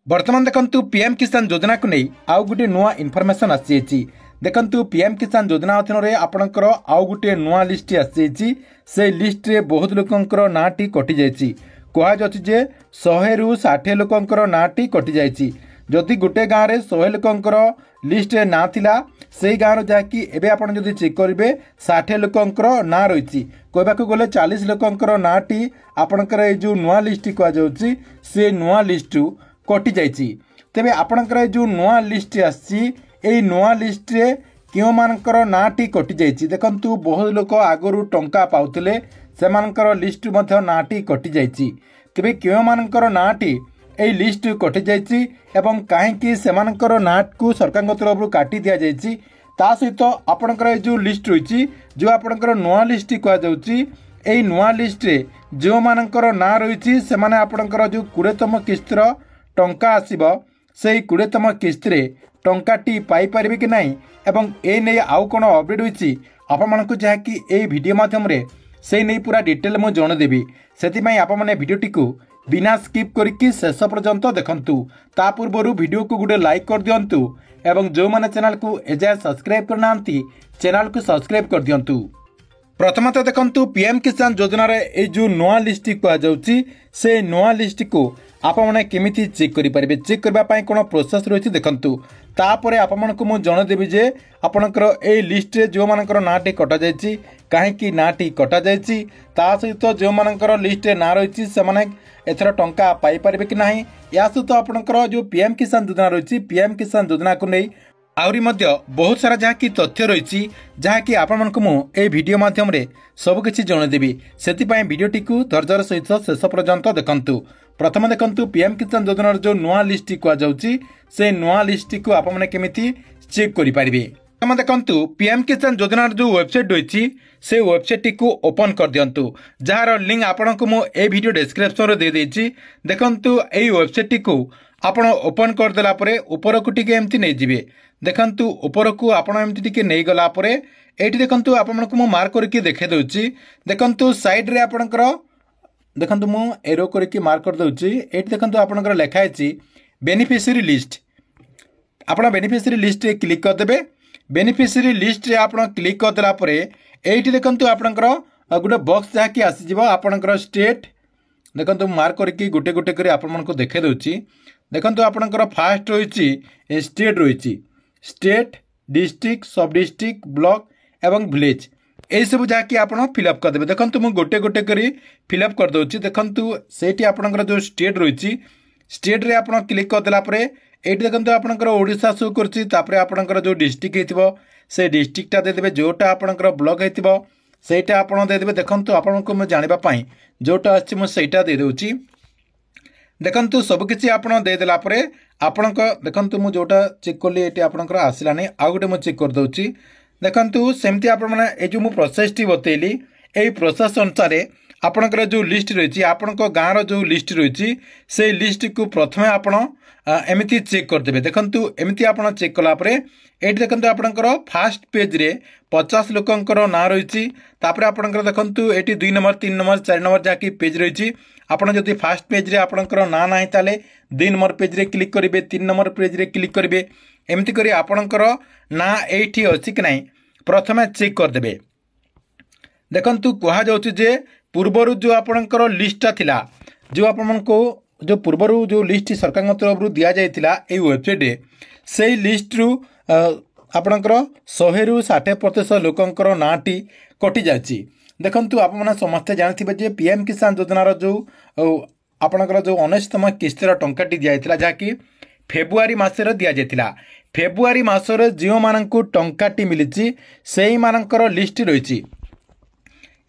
बर्तमान देखंतु पीएम किसान योजना को नहीं आउ गोटे नुआ इनफॉरमेशन आसी देखंतु पीएम किसान योजना अधीन आपणकर आउ गोटे नुआ लिस्ट आसी से लिस्ट रे बहुत लोकंकर नाटी कटि जाइछि कहा जाछि जे 100 रु 60 लोकंकर नाटी कटि जाइछि जदि गोटे गाँव में 100 लोकंकर लिस्ट रे ना थिला से गाँव जहाँकि एबे आपण जदि चेक करेंगे 60 लोकंकर ना रही कहवाक गले 40 लोकंकर नाटी आपणकर जो नुआ लिस्ट कहुच्छी से नुआ लिस्ट कटि जाइछि तेबे आपणकर जो नुआ लिस्ट आसी एई नुआ लिस्ट रे क्यों मानकर नाटी कटि जाइछि देखंतु बहुत लोक आगरू टंका पाउथिले सेमानकर लिस्ट मध्य नाटी कटि जाइछि तेबे क्यों मानकर नाटी एई लिस्ट कटि जाइछि एवं काहेकि सेमानकर नाट को सरकार तरफ काटी दिया जाइछि ता सहित आपणकर जो लिस्ट रही जो आपणकर नुआ लिस्ट कहुच्छी एई नुआ लिस्ट रे जो मानकर ना रही से माने आपणकर जो 20तम किस्तर टंका आसीबो सेई 20तम किस्त रे टंकाटी पाई पारिबे कि नाही एवं ए नै आउ कोन अपडेट होईछि आपण मानकु जहाँकि ए वीडियो माध्यम रे से नै पूरा डिटेल मो जण देबी सेति पई आपण माने वीडियोटी को बिना स्किप करके शेष पर्यंत देखंतु ता पूर्व वीडियो को गुडे लाइक कर दियंतु एवं जो माने चैनल को एजाय सब्सक्राइब करनांती चैनल को सब्सक्राइब कर दियंतु। प्रथमतः देखंतु पीएम किसान योजना रे ए जो नुआ लिस्ट कह जाउची से नुआ लिस्ट को आप मैंने केमिति चेक करेंगे चेक करने कौन प्रोसेस रही देखु तापर आपको मुझे जनदेवी जे आपणकर ए लिस्ट रे जो मानकर नाटी कटा जाइछि कहीं नाटी कटा जाइछि ता सहित जो मानकर लिस्ट रे ना रही से एथर टंका पाई पारिबे कि नाही या सहित आपणकर जो पीएम किसान योजना रही पीएम किसान योजना को नहीं आउरी मध्य बहुत सारा जहाँ की तथ्य रही जहाँकि आपको मुझे वीडियो माध्यम रे सबकिछि जनदेवी से वीडियोटी को धैर्यर सहित शेष पर्यंत देखंतु। प्रथम देखंतु पीएम किसान योजना जो नुआ लिस्ट कहुच्छी से नुआ लिस्ट को आपने केमिति चेक करेंगे। प्रथम देखंतु पीएम किसान योजना जो वेबसाइट रही से वेबसाइट को ओपन कर दिंतु जार लिंक आपको मुझे वीडियो डिस्क्रिप्शन दे देछि देखंतु एई वेबसाइट को आपण ओपन कर देला परे ऊपर को टिके एमती नहीं जिवे देखंतु ऊपर को आपण एमती टिके नहीं गला परे एठी देखंतु आपनको मु मार्क करके देखे दोछि देखंतु साइड रे आपणकर देखंतु मु एरो करके मार्क कर दोछि एठी देखंतु आपणकर लेखा अछि बेनिफिशियरी लिस्ट आपण बेनिफिशियरी लिस्ट रे क्लिक कर देबे बेनिफिशियरी लिस्ट रे आपण क्लिक कर देला परे एठी देखंतु आपणकर गुटे बॉक्स जहा कि आसी जिवो आपणकर स्टेट देखंतु मार्क करके गोटे गोटे करी आपनको देखे दोछि देखंतु आपणकर फास्ट रही स्टेट रही स्टेट डिस्ट्रिक्ट सब डिस्ट्रिक्ट ब्लॉक एवं विलेज यही सब जहाँकि आप फिलअप करदे देखंतु मु गोटे गोटे करी फिलअप कर दोछि देखंतु सेठी आपणकर जो स्टेट रही स्टेट रे आपण क्लिक कर देला परे एठी देखंतु आपणकर ओडिशा शो करछि तापरे आपणकर जो डिस्ट्रिक्ट हेतिबो से डिस्ट्रिक्टटा दे देबे जोटा आपणकर ब्लॉक हेतिबो सेटा आपण दे देबे देखंतु आपनको म जानिबा पई जोटा अछि म सेटा दे दोछि देखंतु सबकिछि आपण दे देला परे आपणक देखंतु मु जोटा चेक करली एटी आपणकर आसिला नै आ गुटे मु चेक कर दोछि देखंतु सेमती आपण माने ए जो मु प्रोसेस टी बतेली एई प्रोसेस अनुसार आपणकर जो लिस्ट रही आपणक गाँव रो जो लिस्ट रही से लिस्ट को प्रथमे आपण एमिति चेक कर देबे देखंतु एमिति आपण चेक कला परे एटी देखंतु आपणकर फास्ट पेज रे 50 लोकंकर ना रही तापर आपणकर देखंतु एटी 2 नंबर 3 नंबर 4 नंबर जाकी पेज रही आपण जदि फास्ट पेज रे आपणकर ना नाही ताले 2 नंबर पेज रे क्लिक करिवे 3 नंबर पेज रे क्लिक करिवे एमिति करी आपणकर ना एठी अछि कि नाही प्रथमे चेक कर देबे देखंतु कहा जाउछि जे पूर्वरु जो आपणकर लिस्टटा थिला जो आपनको जो पूर्वरु जो लिस्ट सरकार तरफ दिया जाइतिला ए वेबसाइट रे सेई लिस्ट रु आपणकर 100 रु 60% लोकंकर नाटी कटि जाछि देखंतु आप माने समस्त जानथिबे जे पीएम किसान योजनार जो आपणकर जो 19तम किस्तर टंकाटी दिया जाइतिला जाकी फेब्रुआरी मासरे दिया जाइतिला फेब्रुआरी मासरे जियो माननकु टंकाटी मिलिछि सेही माननकर लिस्ट रहिछि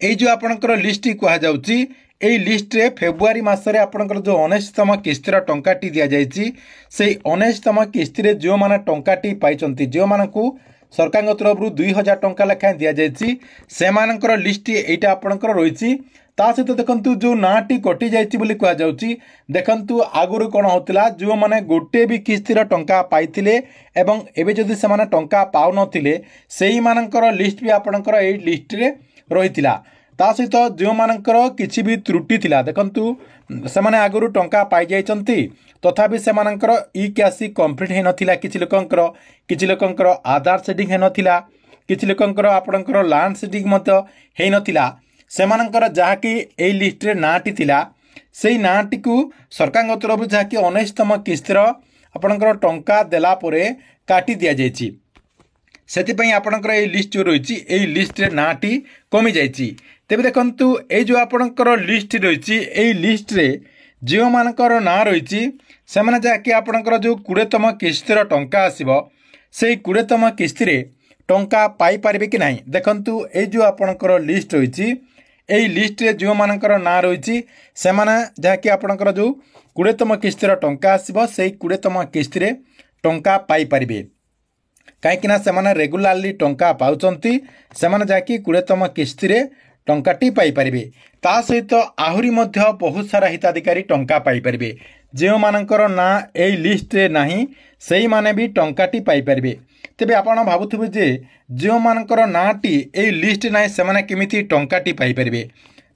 एई जो आपणकर लिस्ट कहा जाउछि एई लिस्ट रे फेब्रुआरी मासरे आपणकर जो 19तम किस्तर टंकाटी दिया जाइछि सेही 19तम किस्त रे जो माने टंकाटी पाइचंती जो मानकु सरकार तरफ 2000 टंका लेखा दिया जाइछि से मानकर लिस्ट एटा आपणकर रहिछि ता सहित देखंतु जो नाटी कटि जाइछि बोली कहा जाउछि देखंतु आगुरु कोन होतिला जो माने गोटे भी किस्तिर टंका पाइथिले एवं एबे जदि से माने टंका पाउ नथिले सेही मानकर लिस्ट भी आपणकर एई लिस्ट रे रहितिला ता सहित जो मानकर किसी भी त्रुटि थिला देखंतु सेमाने आगुरु टंका पाई जाइचंती तथापि सेमानकर ई केवाईसी कंप्लीट हे नथिला किछि लोकंकर आधार सेटिंग हे नथिला किछि लोकंकर आपणकर लैंड सेटिंग मत हे नथिला सेमानकर जहाँकि एई लिस्ट रे नाटी थिला सेई नाटी को सरकार तरफ जहाँकि 19तम किस्तिर आपणकर टंका देला परे काटी दिया जाइछि सेतिपई आपणकर एई लिस्ट जो रहिछि एई लिस्ट रे नाटी कमी जाइछि तेबे देखंतु ए जो आपणकर लिस्ट रहिछि एई लिस्ट रे जो मानकर ना रहिछि सेमाने जाके आपणकर जो 20तम किस्तिर टंका आसीबो सेई 20तम किस्तिरे टंका पाई पारिबे कि नाही देखंतु ए जो आपणकर लिस्ट रहिछि एई लिस्ट रे जो मानकर ना रहिछि सेमाने जाके आपणकर जो 20तम किस्तिर टंका आसीबो सेई 20तम किस्तिरे टंका पाई पारिबे कहीं सेमाने रेगुलारली टंका पाउचंती सेमाने जाके 20तम किस्तिरे टंकाटी पाई परिबे ता सहित आहुरी मध्य बहुत सारा हिताधिकारी टंका पाई परिबे जो मानकर ना एई लिस्ट रे नाही सेई माने भी टंकाटी पाई परिबे तेबे आपण भाबुथिबे जे जो मानकर नाटी एई लिस्ट नाही सेमाने केमिति टंकाटी पाई परिबे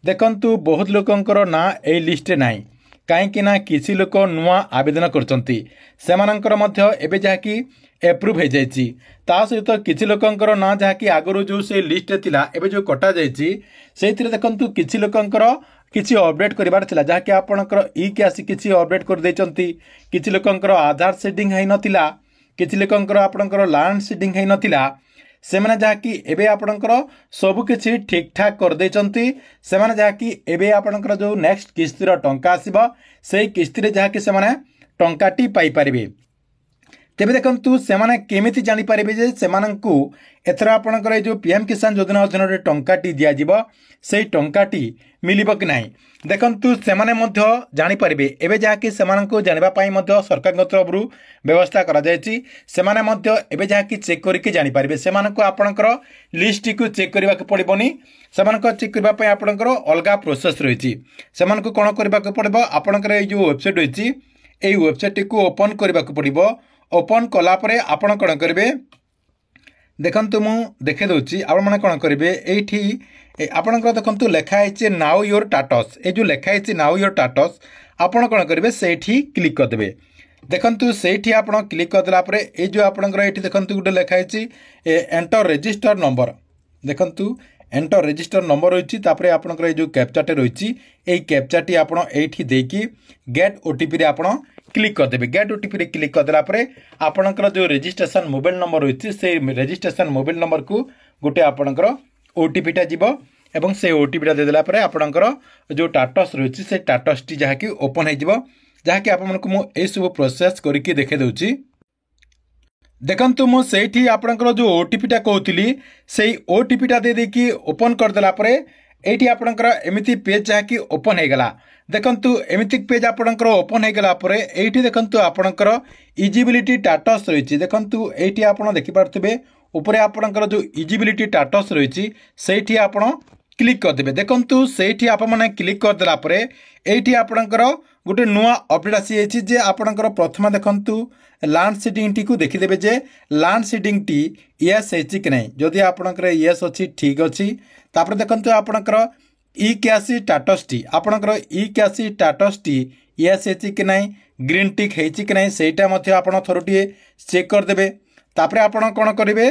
देखंतु बहुत लोकंकर ना एई लिस्ट रे नाही कहीं ना किसी लोक नुआ आवेदन करचंती सेमानंकर मध्य एबे जाकी एप्रूव हो जाइछि ता सहित किछि लोकंकर ना जाकी आगरो जो से लिस्ट थिला एबे जो कटा जाइछि सेथिरे देखंतु किछि लोकंकर किछि अपडेट करिवार थिला जाकी आपणकर ई केवाईसी किछि अपडेट कर दैचंती किछि लोकंकर आधार सेटिंग है नथिला किछि लोकंकर आपणकर लैंड सेटिंग है नथिला सेमाने जाकी एबे आपणकर सब किछि ठीक ठाक कर दैचंती सेमाने जाकी एबे आपणकर जो नेक्स्ट किस्तिर टंका आसीबो सेई किस्तिरे जाकी सेमाने टंकाटी पाई परिबे तेबे देखंतु सेमाने केमिति जानि पारिबे जे सेमानंकु एथरा आपणकर जो पीएम किसान योजना अधीन रे टंकाटी दिया जिवो सेई टंकाटी मिलिबो कि नाही देखंतु सेमाने मध्य जानि पारिबे एबे जाकी सेमानंकु जानिबा पई मध्य सरकार तरफरु व्यवस्था करा जायछि सेमाने मध्य एबे जाकी चेक करिके जानि पारिबे सेमानंकु आपणकर लिस्ट को चेक करबा के पड़िबोनी सेमानंकु चेक करबा पई आपणकर अलगा प्रोसेस रहिछि सेमानंकु कोन करबा के पड़िबो आपणकर ए जो वेबसाइट रहिछि एई वेबसाइट को ओपन करबा के पड़िबो ओपन कला परे आपण कौन करेंगे देखंतु मु देखे दूची आपण माने कौन करेंगे एठी आपणकर देखंतु लेखाई नाउ योर टाटस ए जो लेखाई नाउ योर टाटस आपण कौन करेंगे सेठी क्लिक कर देबे देखंतु सेठी आपण क्लिक कर देला परे ए जो आपणकर एठी देखंतु गुटे लेखाई एंटर रजिस्टर नंबर देखंतु एंटर रजिस्टर नंबर रही तापरे आपणकर जो कैप्चाटे रही ए कैप्चाटी आपण एठी देकी गेट ओटीपी रे आपण क्लिक कर देबे गेट ओटीपी रे क्लिक कर देला परे आपणकर जो रजिस्ट्रेशन मोबाइल नंबर रही से रजिस्ट्रेशन मोबाइल नंबर को गोटे आपणकर ओटीपीटा जीवो एवं से ओटीपीटा दे देला परे आपणकर जो टाटस रही से टाटस टी जहाँकि ओपन हो जीवो जहाँकि आपनको मु ए सब प्रोसेस करके देखे दूची देखंतु मु सेठी आपणकर जो ओटीपीटा कहूली से ओटीपीटा दे देकी ओपन कर देला परे एठी आपणकर एमिति पेज जहाँकि ओपन हो गला देखंतु एमिति पेज आपणकर ओपन हो गला परे एठी देखंतु आपणकर इजिबिलिटी टाटस रही देखंतु एठी आपण देखि पारथिबे ऊपर आपणकर जो इजिबिलिटी टाटस रही सेठी आपण क्लिक कर देबे देखंतु सेठी आप माने क्लिक कर देला परे एठी आपणकर गोटे नुआ अपडेट आसी जाइछि जे आपणकर प्रथम देखंतु लैंड सेटिंग टी को देखि देबे जे लैंड सेटिंग टी यस अछि कि नै जदि आपणकर यस अछि ठीक अछि तापर देखंतु आपणकर ई केवाईसी स्टेटस टी आपणकर e KYC status T yes अछि कि नै ग्रीन टिक हेछि कि नै सेटा मध्ये आपण थरोटी चेक कर देबे तापर आपण कोन करिवे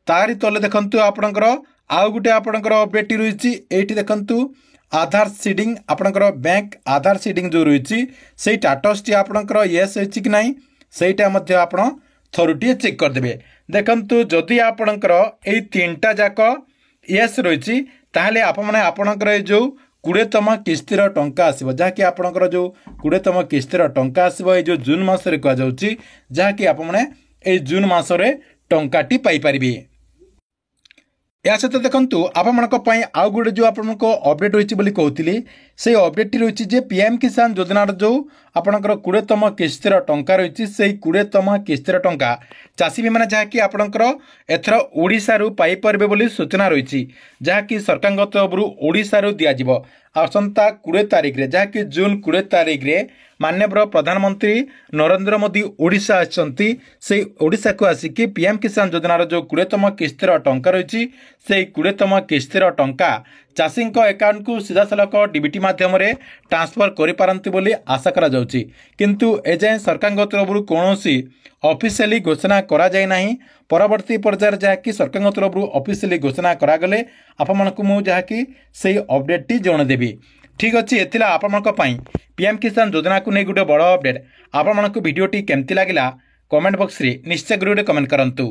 तारि तले देखंतु आपणकर आउ गुटे आपणकर अपडेट रही एठी देखंतु आधार सीडिंग आपणकर बैंक आधार सीडिंग जो रही से स्टेटस टी आपणकर यस अछि कि नै सेटा मध्ये आपण थरोटी चेक कर देबे देखंतु जदि आपणकर एई तीनटा जाक यस रही ताहले आप माने आपणकर जो 20तम किस्तिर टंका आसीबो जहाँकि आपणकर जो 20तम किस्तिर टंका आसीबो ए जो जून मासरे कह जाउची जहाँकि आप माने ए जून मासरे टंकाटी पाई परिबे या सहित देखंतु आपमनक आउ गोटे जो आपको अपडेट रही कहती से अपडेट रही जे पीएम किसान योजनार जो आपणकर 20तम किस्तिर टंका रही से 20तम किस्तिर टंका चाषी भी मैंने जहाँकि आपणकर एथर ओडिशारू पाई परिबे बोली सूचना रही जहाँकि सरकार तरफ ओडिशारू दियाजिबो आसंता 20 तारिख रे जहाँकि जून 20 तारिख रे माननीय प्रधानमंत्री नरेंद्र मोदी ओडिशा आछंती से ओडिशा को आसिकी पीएम किसान योजनार जो 20तम किस्तिर टंका रही से 20तम किस्तिर टंका चाषी अकाउंट को सीधासलख डीबीटी माध्यम ट्रांसफर करिपारंती बोली आशा करा जाउची। किंतु एजाएं सरकार तरफ कौन ऑफिशियली घोषणा करा जाय नाही। परवर्ती पर्यायर जहाँकि सरकार तरफ ऑफिशियली घोषणा करागले आपको मुझे जहाँकि से अपडेट टी जणदेवी। ठीक अच्छे एथिला आपनको पीएम किसान योजना को नहीं गोटे बड़ अपडेट। आपको भिडियोटी केमती लगिला कमेंट बॉक्स रे निश्चय कमेंट करंतु।